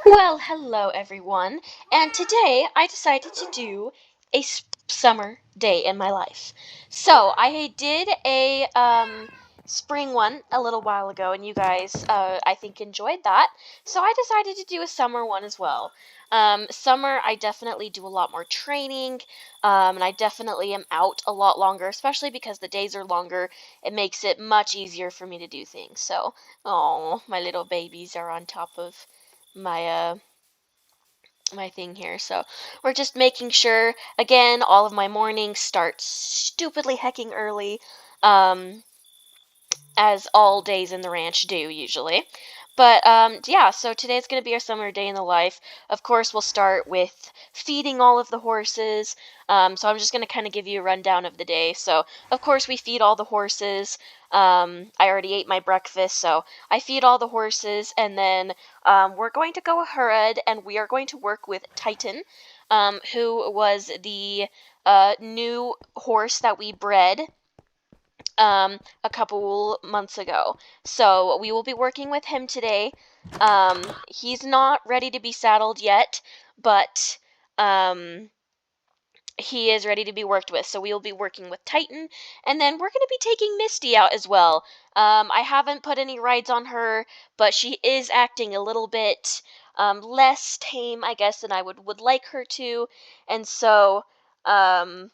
Well, hello everyone, and today I decided to do a summer day in my life. So, I did a spring one a little while ago, and you guys, I think, enjoyed that. So, I decided to do a summer one as well. Summer, I definitely do a lot more training, and I definitely am out a lot longer, especially because the days are longer. It makes it much easier for me to do things. So, oh, my little babies are on top of my thing here. So we're just making sure again all of my mornings start stupidly hecking early. Um as all days in the ranch do usually. But yeah, so today's going to be our summer day in the life. Of course, we'll start with feeding all of the horses. So I'm just going to kind of give you a rundown of the day. So, of course, we feed all the horses. I already ate my breakfast, so I feed all the horses, and then we're going to go ahead and we are going to work with Titan, who was the new horse that we bred a couple months ago. So we will be working with him today. He's not ready to be saddled yet, but he is ready to be worked with. So we will be working with Titan, and then we're going to be taking Misty out as well. I haven't put any rides on her, but she is acting a little bit less tame, I guess, than I would like her to, and so I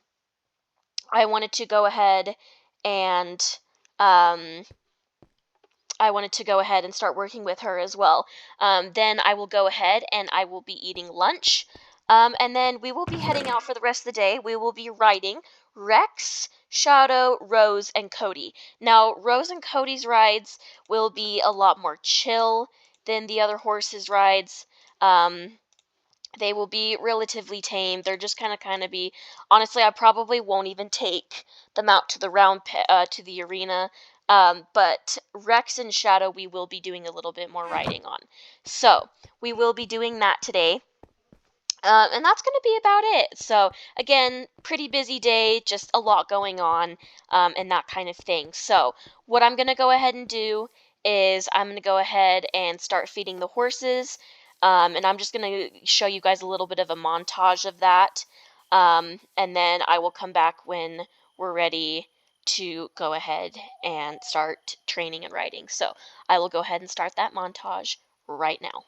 wanted to go ahead and um, I wanted to go ahead and start working with her as well. Then I will go ahead and I will be eating lunch. And then we will be heading out for the rest of the day. We will be riding Rex, Shadow, Rose, and Cody. Now, Rose and Cody's rides will be a lot more chill than the other horses' rides. They will be relatively tame. They're just kind of be. Honestly, I probably won't even take them out to the to the arena. But Rex and Shadow, we will be doing a little bit more riding on. So we will be doing that today. And that's going to be about it. So, again, pretty busy day, just a lot going on, and that kind of thing. So, what I'm going to go ahead and do is I'm going to go ahead and start feeding the horses. And I'm just going to show you guys a little bit of a montage of that. And then I will come back when we're ready to go ahead and start training and riding. So, I will go ahead and start that montage right now.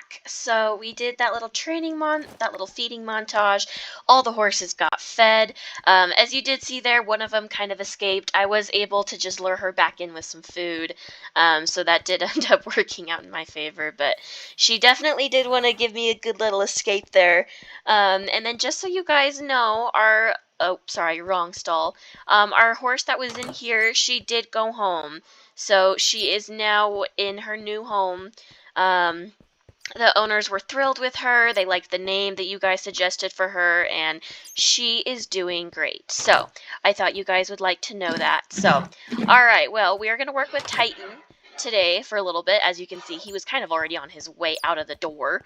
back. So we did that little that little feeding montage. All the horses got fed. As you did see there, one of them kind of escaped. I was able to just lure her back in with some food. So that did end up working out in my favor, but she definitely did want to give me a good little escape there. And then just so you guys know, oh, sorry, wrong stall. Our horse that was in here, she did go home. So she is now in her new home. The owners were thrilled with her. They liked the name that you guys suggested for her, and she is doing great. So I thought you guys would like to know that. So, all right, well, we are going to work with Titan today for a little bit. As you can see, he was kind of already on his way out of the door.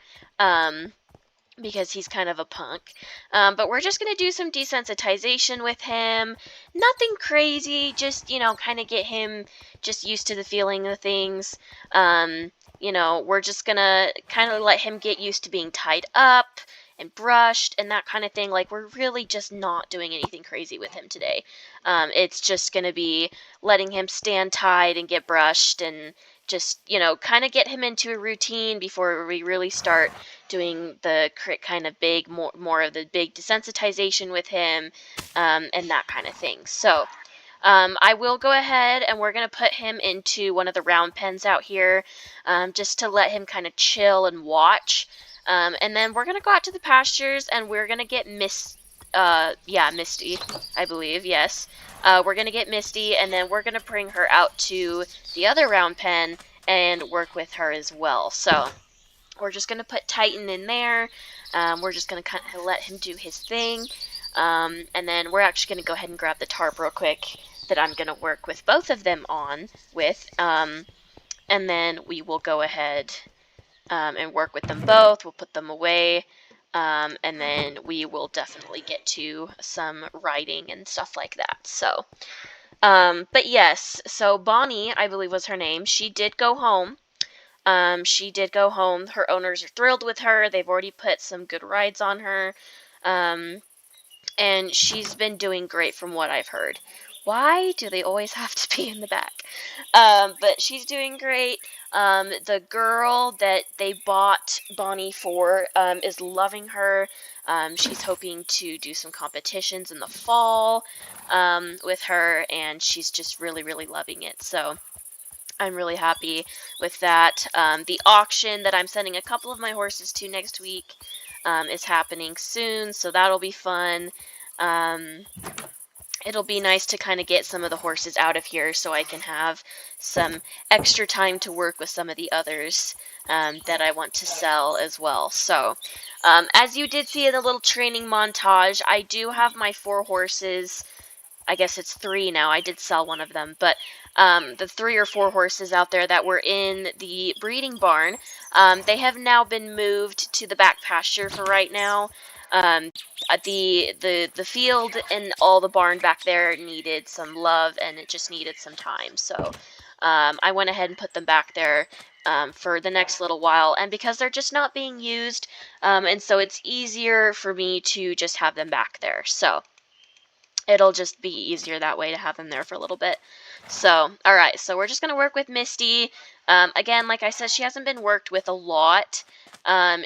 Because he's kind of a punk. But we're just going to do some desensitization with him. Nothing crazy, just, kind of get him just used to the feeling of things. We're just going to kind of let him get used to being tied up and brushed and that kind of thing. Like, we're really just not doing anything crazy with him today. It's just going to be letting him stand tied and get brushed and just, kind of get him into a routine before we really start doing the kind of big, more of the big desensitization with him, and that kind of thing. So, I will go ahead and we're going to put him into one of the round pens out here, just to let him kind of chill and watch. And then we're going to go out to the pastures and we're going to get Misty, I believe, yes. We're going to get Misty and then we're going to bring her out to the other round pen and work with her as well. So we're just going to put Titan in there. We're just going to kind of let him do his thing. And then we're actually going to go ahead and grab the tarp real quick that I'm going to work with both of them on with. And then we will go ahead and work with them both. We'll put them away. And then we will definitely get to some riding and stuff like that. So, but yes, so Bonnie, I believe was her name, she did go home. Her owners are thrilled with her. They've already put some good rides on her. And she's been doing great from what I've heard. Why do they always have to be in the back? But she's doing great. The girl that they bought Bonnie for is loving her. She's hoping to do some competitions in the fall with her, and she's just really, really loving it. So I'm really happy with that. The auction that I'm sending a couple of my horses to next week is happening soon, so that'll be fun. It'll be nice to kind of get some of the horses out of here so I can have some extra time to work with some of the others that I want to sell as well. So, as you did see in the little training montage, I do have my 4 horses. I guess it's 3 now. I did sell one of them, but the 3 or 4 horses out there that were in the breeding barn, they have now been moved to the back pasture for right now. The field and all the barn back there needed some love, and it just needed some time. So I went ahead and put them back there for the next little while, and because they're just not being used, and so it's easier for me to just have them back there. So it'll just be easier that way to have them there for a little bit. So, alright, so we're just going to work with Misty. Again, like I said, she hasn't been worked with a lot.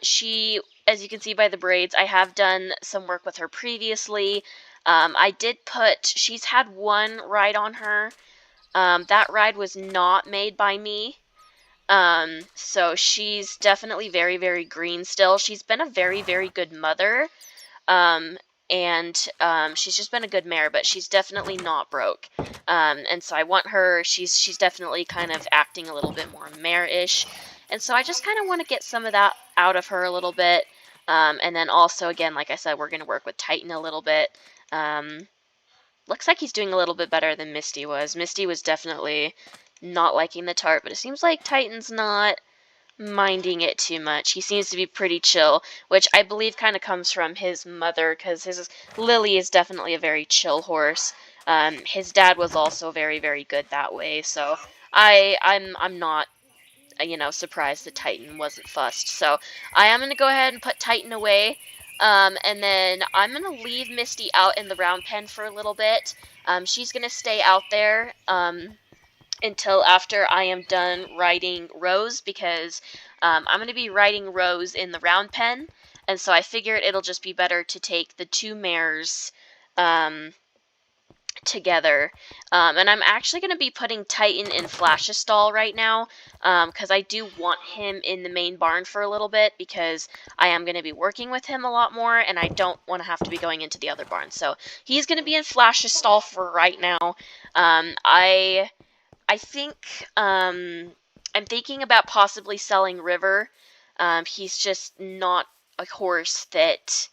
She, as you can see by the braids, I have done some work with her previously. She's had one ride on her. That ride was not made by me. So she's definitely very, very green still. She's been a very, very good mother. And she's just been a good mare, but she's definitely not broke. And so I want her, she's definitely kind of acting a little bit more mare-ish. And so I just kind of want to get some of that out of her a little bit. And then also, again, like I said, we're going to work with Titan a little bit. Looks like he's doing a little bit better than Misty was. Misty was definitely not liking the tarp, but it seems like Titan's not minding it too much. He seems to be pretty chill, which I believe kind of comes from his mother, because Lily is definitely a very chill horse. His dad was also very, very good that way, so I'm not surprised that Titan wasn't fussed. So I am going to go ahead and put Titan away, and then I'm going to leave Misty out in the round pen for a little bit. She's going to stay out there until after I am done riding Rose, because I'm going to be riding Rose in the round pen, and so I figured it'll just be better to take the two mares together. And I'm actually going to be putting Titan in Flash's stall right now, because I do want him in the main barn for a little bit, because I am going to be working with him a lot more, and I don't want to have to be going into the other barn. So he's going to be in Flash's stall for right now. I think I'm thinking about possibly selling River. He's just not a horse that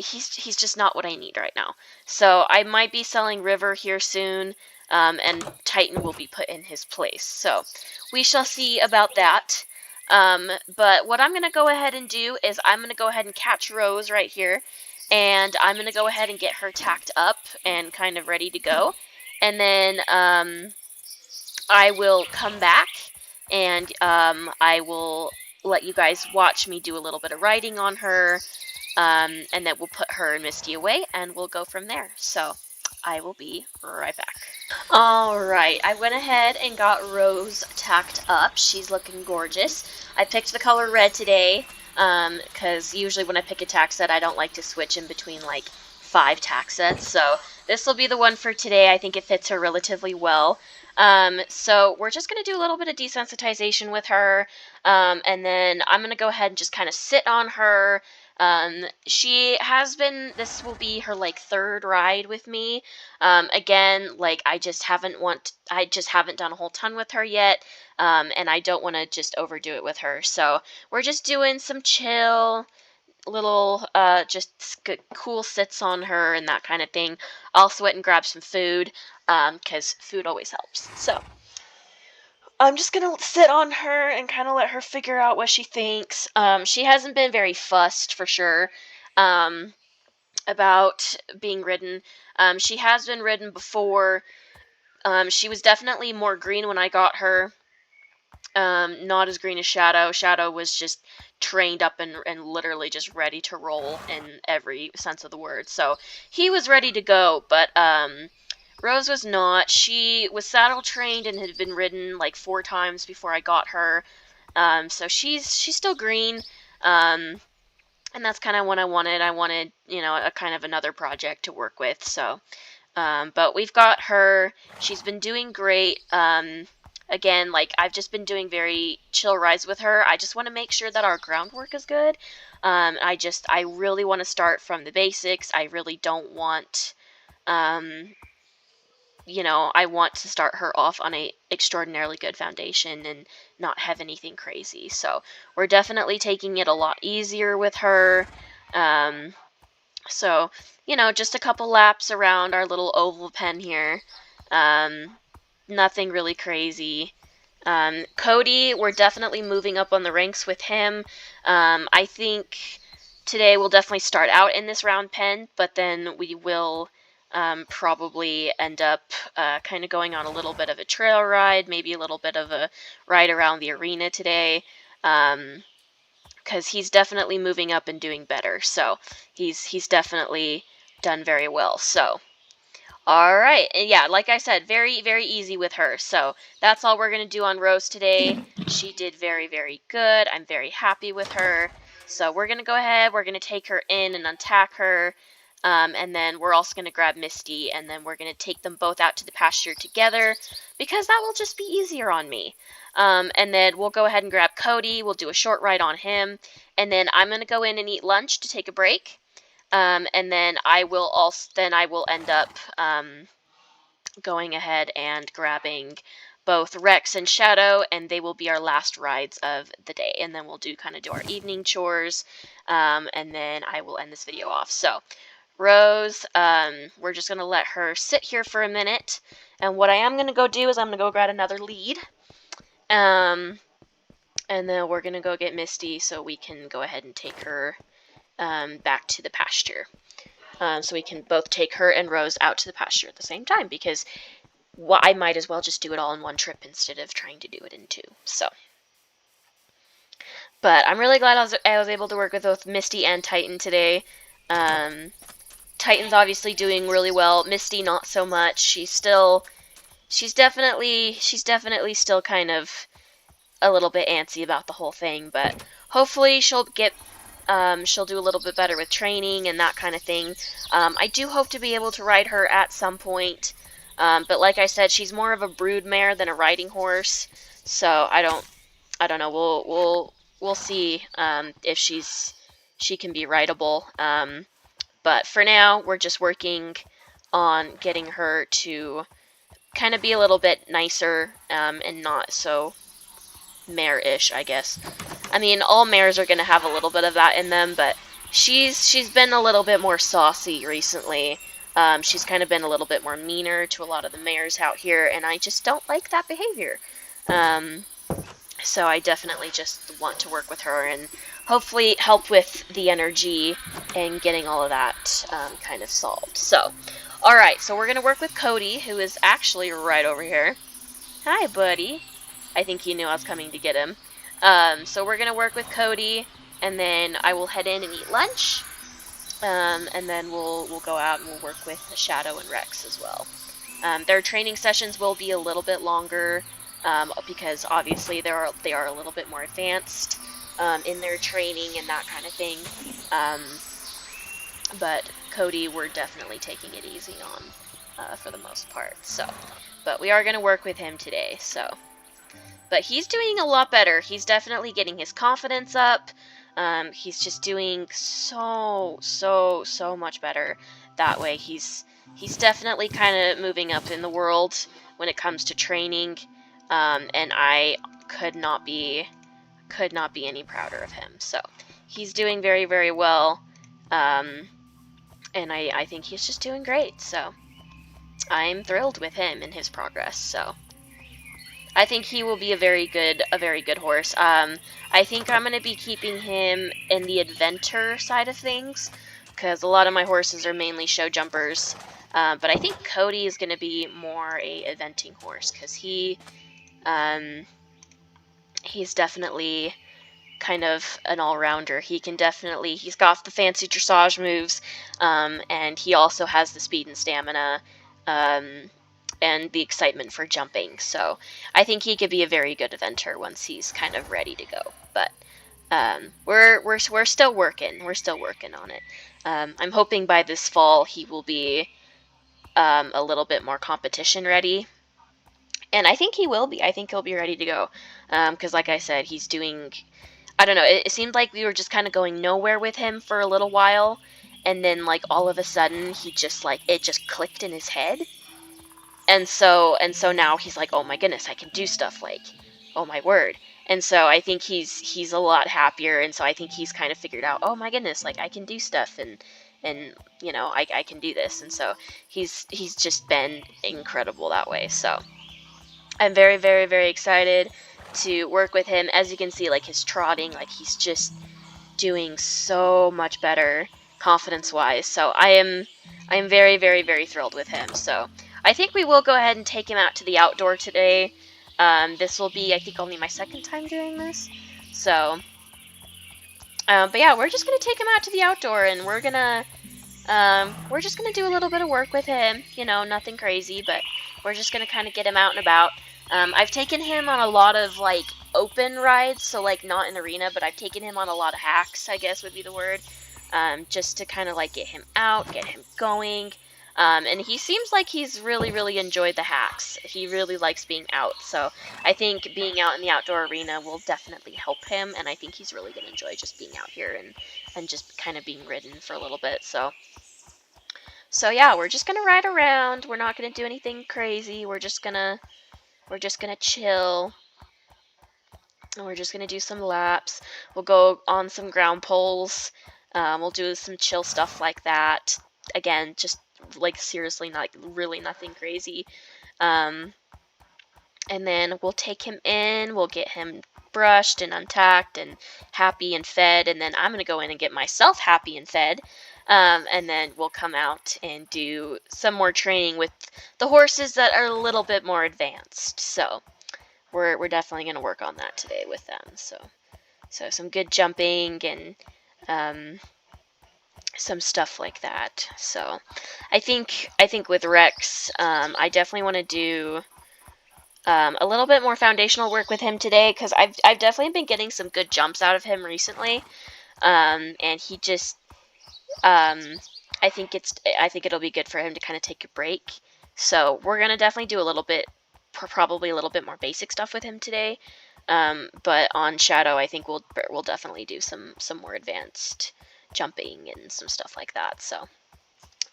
he's just not what I need right now. So I might be selling River here soon, and Titan will be put in his place. So we shall see about that. But what I'm going to go ahead and do is I'm going to go ahead and catch Rose right here, and I'm going to go ahead and get her tacked up and kind of ready to go. And then I will come back, and I will let you guys watch me do a little bit of writing on her. And then we'll put her and Misty away, and we'll go from there. So I will be right back. Alright, I went ahead and got Rose tacked up. She's looking gorgeous. I picked the color red today, because usually when I pick a tack set, I don't like to switch in between, like, 5 tack sets. So this will be the one for today. I think it fits her relatively well. So we're just going to do a little bit of desensitization with her, and then I'm going to go ahead and just kind of sit on her. She has been, this will be her, like, 3rd ride with me. Again, like, I just haven't done a whole ton with her yet, and I don't want to just overdo it with her. So we're just doing some chill, little, just cool sits on her and that kind of thing. I'll sweat and grab some food, because food always helps. So I'm just going to sit on her and kind of let her figure out what she thinks. She hasn't been very fussed, for sure, about being ridden. She has been ridden before. She was definitely more green when I got her. Not as green as Shadow. Shadow was just trained up and literally just ready to roll in every sense of the word. So he was ready to go, but Rose was not. She was saddle trained and had been ridden like 4 times before I got her. So she's still green. And that's kind of what I wanted. I wanted, you know, a kind of another project to work with. So, but we've got her. She's been doing great. Again, like, I've just been doing very chill rides with her. I just want to make sure that our groundwork is good. I really want to start from the basics. I really don't want, you know, I want to start her off on a extraordinarily good foundation and not have anything crazy. So we're definitely taking it a lot easier with her. So, you know, just a couple laps around our little oval pen here. Nothing really crazy. Cody, we're definitely moving up on the ranks with him. I think today we'll definitely start out in this round pen, but then we will probably end up kind of going on a little bit of a trail ride, maybe a little bit of a ride around the arena today, because he's definitely moving up and doing better. So he's definitely done very well. So all right, and yeah, like I said, very, very easy with her. So that's all we're going to do on Rose today. She did very, very good. I'm very happy with her. So we're going to go ahead, we're going to take her in and untack her. And then we're also going to grab Misty, and then we're going to take them both out to the pasture together, because that will just be easier on me. And then we'll go ahead and grab Cody. We'll do a short ride on him. And then I'm going to go in and eat lunch to take a break. And then I will end up going ahead and grabbing both Rex and Shadow, and they will be our last rides of the day. And then we'll do our evening chores, and then I will end this video off. So Rose, we're just going to let her sit here for a minute. And what I am going to go do is I'm going to go grab another lead. And then we're going to go get Misty so we can go ahead and take her back to the pasture. So we can both take her and Rose out to the pasture at the same time, because I might as well just do it all in one trip instead of trying to do it in 2. So, but I'm really glad I was able to work with both Misty and Titan today. Titan's obviously doing really well. Misty not so much. She's still she's definitely still kind of a little bit antsy about the whole thing, but hopefully she'll do a little bit better with training and that kind of thing. I do hope to be able to ride her at some point, but like I said, she's more of a brood mare than a riding horse, so I don't know. We'll see if she can be rideable. But for now, we're just working on getting her to kind of be a little bit nicer and not so mare-ish, I guess. I mean, all mares are going to have a little bit of that in them, but she's been a little bit more saucy recently. She's kind of been a little bit more meaner to a lot of the mares out here, and I just don't like that behavior. So I definitely just want to work with her and hopefully help with the energy and getting all of that kind of solved. So, alright, so we're going to work with Cody, who is actually right over here. Hi, buddy. I think he knew I was coming to get him. So we're going to work with Cody, and then I will head in and eat lunch. And then we'll go out and we'll work with Shadow and Rex as well. Their training sessions will be a little bit longer because obviously they are a little bit more advanced in their training and that kind of thing. But Cody, we're definitely taking it easy on for the most part. So, but we are going to work with him today. So, but he's doing a lot better. He's definitely getting his confidence up. He's just doing so much better that way. He's definitely kind of moving up in the world when it comes to training, and I could not be any prouder of him. So he's doing very well, and I think he's just doing great. So I'm thrilled with him and his progress. So I think he will be a very good horse. I think I'm going to be keeping him in the adventure side of things, because a lot of my horses are mainly show jumpers. But I think Cody is going to be more a eventing horse, because he's definitely kind of an all-rounder. He's got the fancy dressage moves, and he also has the speed and stamina, and the excitement for jumping. So I think he could be a very good eventer once he's kind of ready to go. But we're still working. We're still working on it. I'm hoping by this fall he will be a little bit more competition ready. And I think he will be. I think he'll be ready to go. Because like I said, he's doing... I don't know. It seemed like we were just kind of going nowhere with him for a little while. And then, like, all of a sudden, it just clicked in his head. And so now he's like, oh my goodness, I can do stuff, like, oh my word. And so I think he's a lot happier, and so I think he's kind of figured out, oh my goodness, like, I can do stuff, and you know, I can do this. And so he's just been incredible that way. So I'm very excited to work with him. As you can see, like, his trotting, like, he's just doing so much better confidence-wise. So I am very thrilled with him. So I think we will go ahead and take him out to the outdoor today. This will be, I think, only my second time doing this. So, but yeah, we're just gonna take him out to the outdoor, and we're just gonna do a little bit of work with him. You know, nothing crazy, but we're just gonna kind of get him out and about. I've taken him on a lot of, like, open rides, so, like, not in arena, but I've taken him on a lot of hacks, I guess would be the word, just to kind of, like, get him out, get him going. And he seems like he's really enjoyed the hacks. He really likes being out. So I think being out in the outdoor arena will definitely help him. And I think he's really going to enjoy just being out here and just kind of being ridden for a little bit. So yeah, we're just going to ride around. We're not going to do anything crazy. We're just going to chill. And we're just going to do some laps. We'll go on some ground poles. We'll do some chill stuff like that. Again, just, like, seriously, not really nothing crazy. And then we'll take him in, we'll get him brushed and untacked and happy and fed, and then I'm going to go in and get myself happy and fed. And then we'll come out and do some more training with the horses that are a little bit more advanced. So we're definitely going to work on that today with them. So some good jumping and some stuff like that. So I think with Rex, I definitely want to do a little bit more foundational work with him today, because I've definitely been getting some good jumps out of him recently. And he just, I think it'll be good for him to kind of take a break. So we're gonna definitely do a little bit, probably a little bit more basic stuff with him today. But on Shadow, I think we'll definitely do some more advanced jumping and some stuff like that. So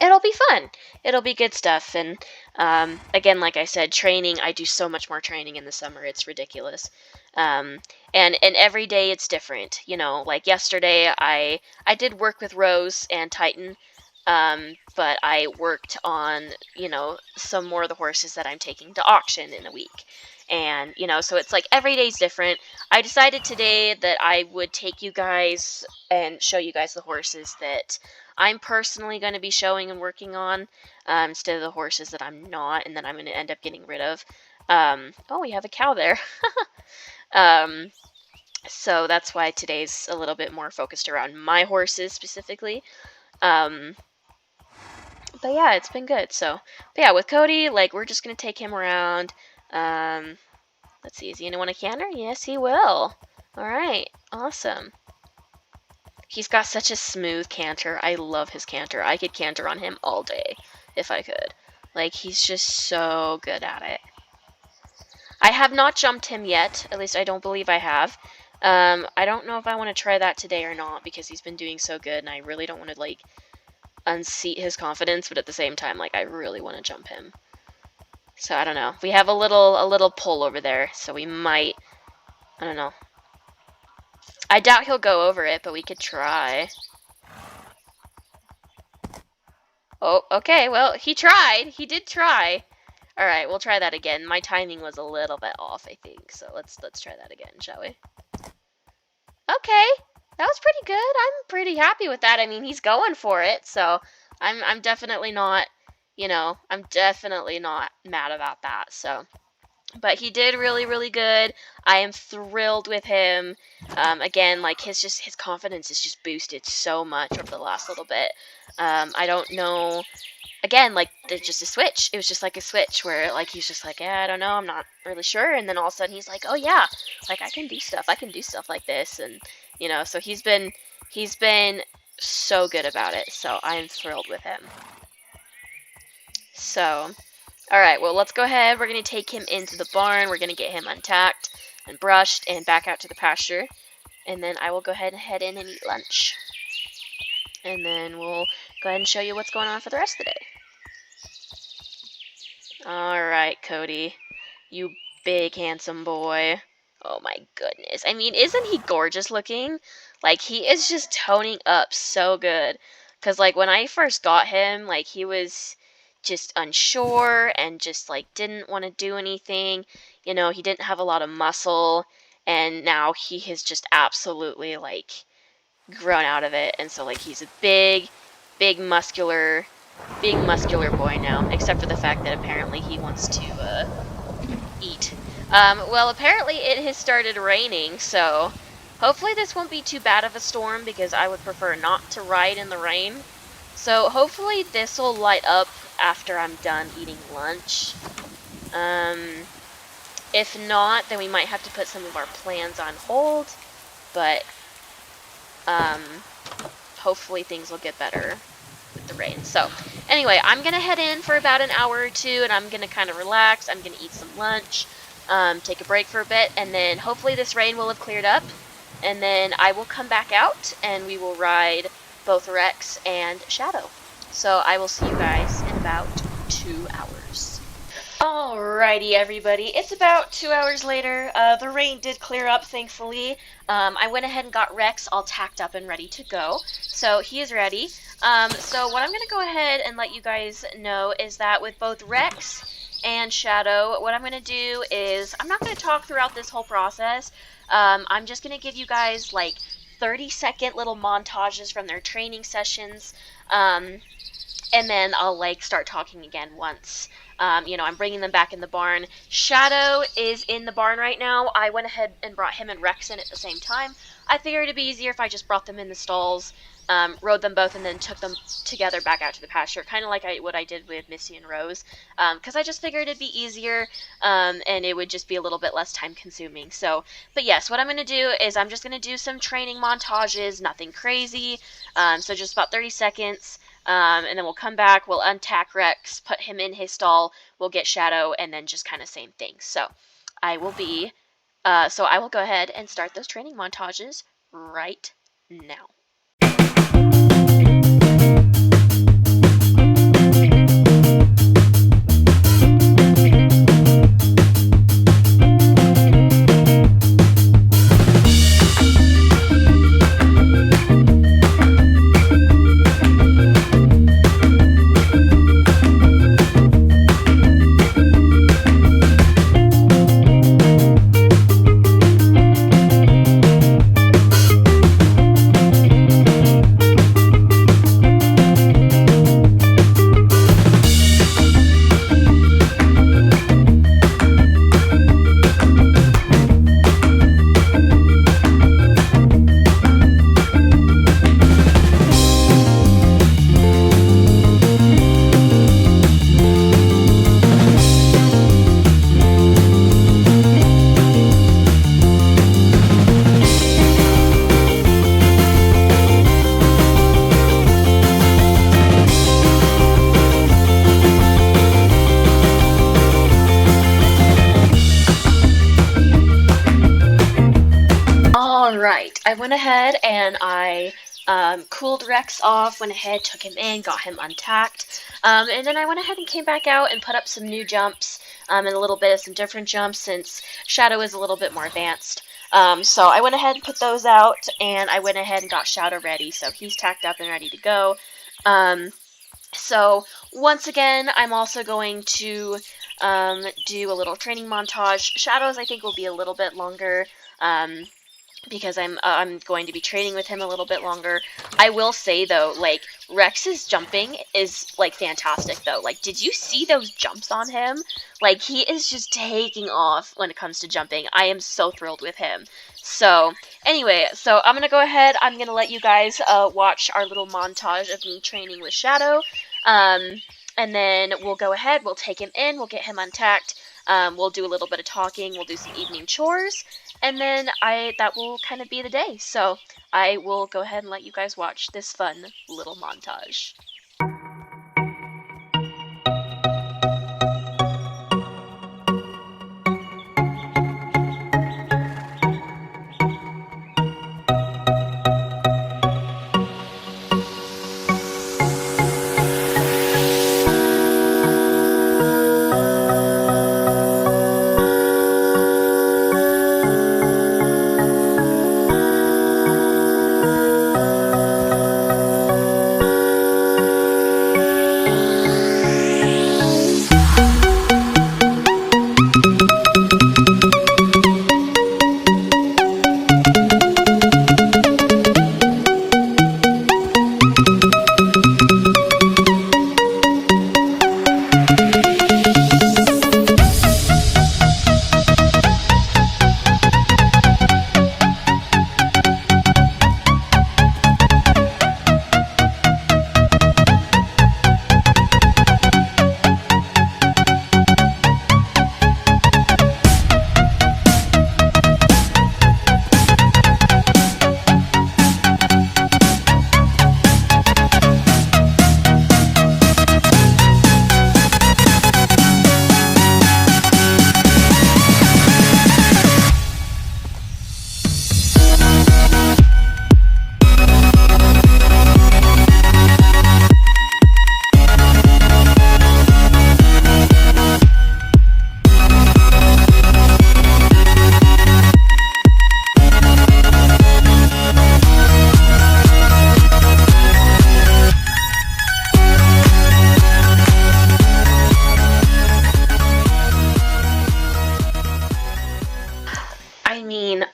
it'll be fun. It'll be good stuff. And again, like I said, training. I do so much more training in the summer. It's ridiculous. And every day it's different. You know, like yesterday, I did work with Rose and Titan. But I worked on, some more of the horses that I'm taking to auction in a week. And, so it's like every day's different. I decided today that I would take you guys and show you guys the horses that I'm personally going to be showing and working on, instead of the horses that I'm not and that I'm going to end up getting rid of. Oh, we have a cow there. um, so that's why today's a little bit more focused around my horses specifically. But yeah, it's been good. So, but yeah, with Cody, like, we're just gonna take him around. Let's see, is he gonna want a canter? Yes, he will. All right, awesome. He's got such a smooth canter. I love his canter. I could canter on him all day if I could. Like, he's just so good at it. I have not jumped him yet. At least I don't believe I have. I don't know if I want to try that today or not because he's been doing so good, and I really don't want to, like, unseat his confidence, but at the same time, like, I really want to jump him. So I don't know. We have a little pull over there, so we might. I don't know. I doubt he'll go over it, but we could try. Oh, okay. Well, he tried. He did try. All right, we'll try that again. My timing was a little bit off, I think. So let's try that again, shall we? Okay, that was pretty good. I'm pretty happy with that. I mean, he's going for it, so I'm definitely not, I'm definitely not mad about that. So, but he did really, really good. I am thrilled with him. Again, like his confidence is just boosted so much over the last little bit. I don't know. Again, like, there's just a switch. It was just like a switch where, like, he's just like, yeah, I don't know, I'm not really sure. And then all of a sudden he's like, oh yeah, like, I can do stuff like this. And, so he's been so good about it. So I'm thrilled with him. So, all right, well, let's go ahead. We're going to take him into the barn. We're going to get him untacked and brushed and back out to the pasture. And then I will go ahead and head in and eat lunch. And then we'll go ahead and show you what's going on for the rest of the day. Alright, Cody. You big, handsome boy. Oh my goodness. I mean, isn't he gorgeous looking? Like, he is just toning up so good. Because, like, when I first got him, like, he was just unsure and just, like, didn't want to do anything. He didn't have a lot of muscle. And now he has just absolutely, like, grown out of it. And so, like, he's a big muscular boy now, except for the fact that apparently he wants to eat. Well, apparently it has started raining, so hopefully this won't be too bad of a storm because I would prefer not to ride in the rain. So hopefully this will light up after I'm done eating lunch. If not, then we might have to put some of our plans on hold, but hopefully things will get better with the rain. So anyway, I'm gonna head in for about an hour or two, and I'm gonna kind of relax. I'm gonna eat some lunch, take a break for a bit, and then hopefully this rain will have cleared up, and then I will come back out and we will ride both Rex and Shadow. So I will see you guys in about 2 hours. Alrighty, everybody. It's about 2 hours later. The rain did clear up, thankfully. I went ahead and got Rex all tacked up and ready to go. So he is ready. So what I'm going to go ahead and let you guys know is that with both Rex and Shadow, what I'm going to do is, I'm not going to talk throughout this whole process. I'm just going to give you guys like 30-second little montages from their training sessions. And then I'll like start talking again once, I'm bringing them back in the barn. Shadow is in the barn right now. I went ahead and brought him and Rex in at the same time. I figured it'd be easier if I just brought them in the stalls. rode them both, and then took them together back out to the pasture, kind of like what I did with Missy and Rose, because I just figured it'd be easier, and it would just be a little bit less time consuming. So, but yes, what I'm going to do is I'm just going to do some training montages, nothing crazy, so just about 30 seconds, and then we'll come back, we'll untack Rex, put him in his stall, we'll get Shadow, and then just kind of same thing. So I will be, so I will go ahead and start those training montages right now. Alright, I went ahead and I cooled Rex off, went ahead, took him in, got him untacked, and then I went ahead and came back out and put up some new jumps, and a little bit of some different jumps since Shadow is a little bit more advanced. So I went ahead and put those out, and I went ahead and got Shadow ready, so he's tacked up and ready to go. So once again, I'm also going to do a little training montage. Shadows, I think, will be a little bit longer, because I'm going to be training with him a little bit longer. I will say though, like, Rex's jumping is like fantastic though. Like, did you see those jumps on him? Like, he is just taking off when it comes to jumping. I am so thrilled with him. So anyway, so I'm gonna go ahead. I'm gonna let you guys watch our little montage of me training with Shadow, and then we'll go ahead. We'll take him in. We'll get him untacked. We'll do a little bit of talking. We'll do some evening chores. And then that will kind of be the day. So I will go ahead and let you guys watch this fun little montage.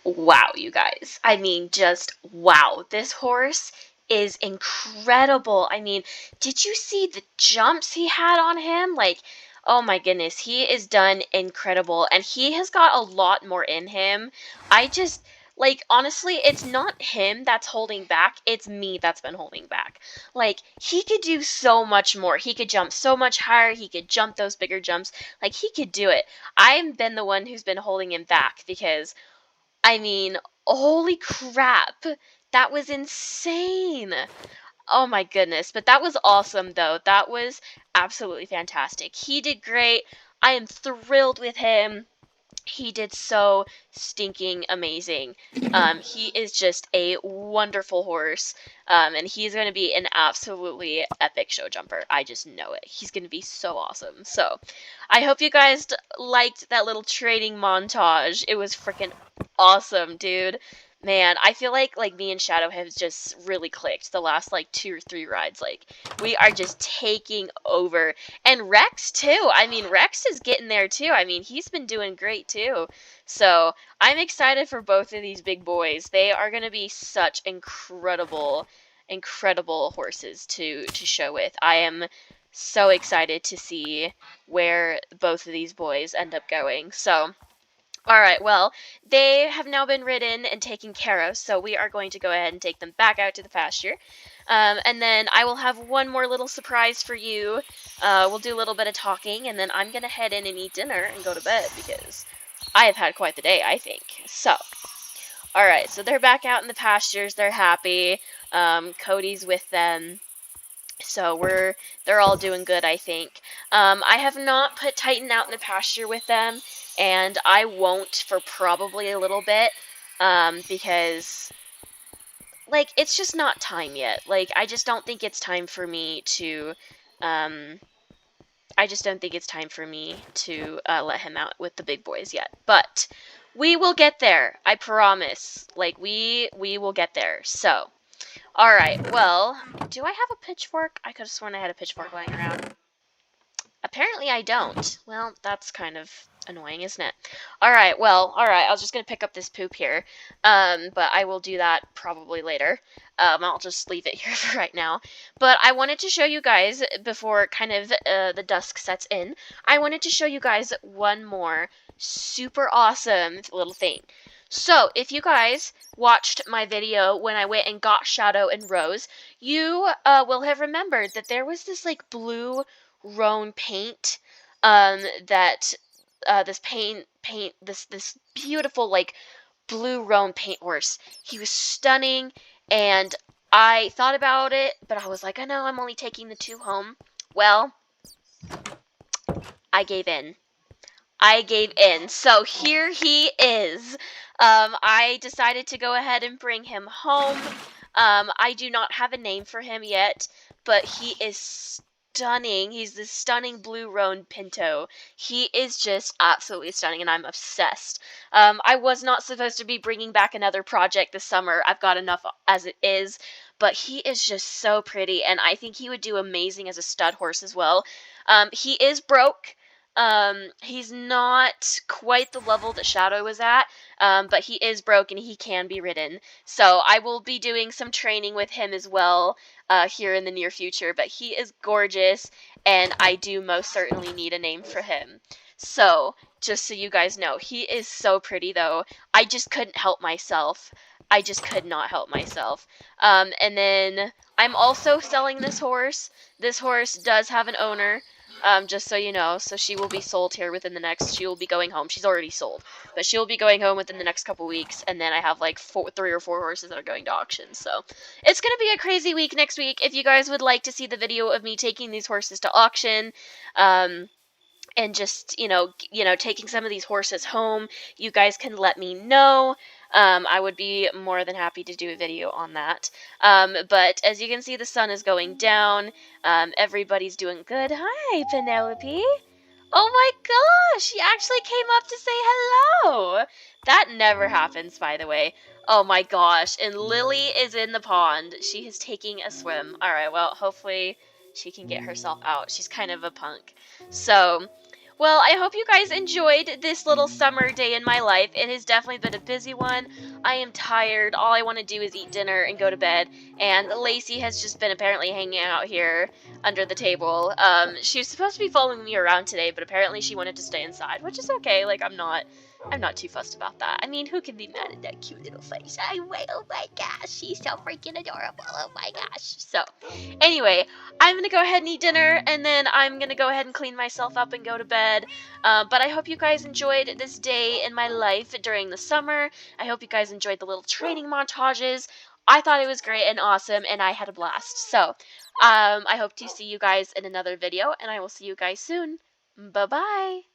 Wow, you guys. I mean, just wow. This horse is incredible. I mean, did you see the jumps he had on him? Like, oh my goodness, he is done incredible, and he has got a lot more in him. I just, Like, honestly, it's not him that's holding back, it's me that's been holding back. Like, he could do so much more. He could jump so much higher, he could jump those bigger jumps. Like, he could do it. I've been the one who's been holding him back because, I mean, holy crap. That was insane. Oh my goodness. But that was awesome, though. That was absolutely fantastic. He did great. I am thrilled with him. He did so stinking amazing. He is just a wonderful horse, and he's going to be an absolutely epic show jumper. I just know it. He's going to be so awesome. So, I hope you guys liked that little training montage. It was freaking awesome, dude. Man, I feel like me and Shadow have just really clicked the last like 2 or 3 rides. Like, we are just taking over. And Rex too. I mean, Rex is getting there too. I mean, he's been doing great too. So, I'm excited for both of these big boys. They are going to be such incredible horses to show with. I am so excited to see where both of these boys end up going. So, alright, well, they have now been ridden and taken care of, so we are going to go ahead and take them back out to the pasture. And then I will have one more little surprise for you. We'll do a little bit of talking, and then I'm going to head in and eat dinner and go to bed, because I have had quite the day, I think. So, alright, so they're back out in the pastures, they're happy. Cody's with them. So they're all doing good, I think. I have not put Titan out in the pasture with them, and I won't for probably a little bit, because, like, it's just not time yet. Like, I just don't think it's time for me to, I just don't think it's time for me to let him out with the big boys yet. But we will get there, I promise. Like, we will get there. So, alright, well, do I have a pitchfork? I could have sworn I had a pitchfork lying around. Apparently I don't. Well, that's kind of annoying, isn't it? Alright, well, alright, I was just going to pick up this poop here, but I will do that probably later. I'll just leave it here for right now. But I wanted to show you guys, before kind of the dusk sets in, I wanted to show you guys one more super awesome little thing. So, if you guys watched my video when I went and got Shadow and Rose, you will have remembered that there was this, like, blue Roan paint, that, this beautiful, like, blue Roan paint horse. He was stunning, and I thought about it, but I was like, I know, I'm only taking the 2 home. Well, I gave in. So here he is. I decided to go ahead and bring him home. I do not have a name for him yet, but he is stunning. He's this stunning blue roan pinto. He is just absolutely stunning, and I'm obsessed. I was not supposed to be bringing back another project this summer. I've got enough as it is, but he is just so pretty, and I think he would do amazing as a stud horse as well. He is broke. He's not quite the level that Shadow was at, but he is broke and he can be ridden. So I will be doing some training with him as well, here in the near future, but he is gorgeous, and I do most certainly need a name for him. So, just so you guys know, he is so pretty though. I just couldn't help myself. I just could not help myself. And then I'm also selling this horse. This horse does have an owner. Just so you know, so she will be sold here within the next, she will be going home. She's already sold, but she'll be going home within the next couple weeks, and then I have like 3 or 4 horses that are going to auction, so it's gonna be a crazy week next week. If you guys would like to see the video of me taking these horses to auction, and just, taking some of these horses home, you guys can let me know. I would be more than happy to do a video on that. But as you can see, the sun is going down. Everybody's doing good. Hi, Penelope. Oh my gosh, she actually came up to say hello. That never happens, by the way. Oh my gosh, and Lily is in the pond. She is taking a swim. Alright, well, hopefully she can get herself out. She's kind of a punk. So, well, I hope you guys enjoyed this little summer day in my life. It has definitely been a busy one. I am tired. All I want to do is eat dinner and go to bed. And Lacey has just been apparently hanging out here under the table. She was supposed to be following me around today, but apparently she wanted to stay inside, which is okay. Like, I'm not I'm not too fussed about that. I mean, who can be mad at that cute little face? Oh my gosh, she's so freaking adorable. Oh my gosh. So, anyway, I'm gonna go ahead and eat dinner, and then I'm gonna go ahead and clean myself up and go to bed. But I hope you guys enjoyed this day in my life during the summer. I hope you guys enjoyed the little training montages. I thought it was great and awesome, and I had a blast. So, I hope to see you guys in another video, and I will see you guys soon. Bye-bye.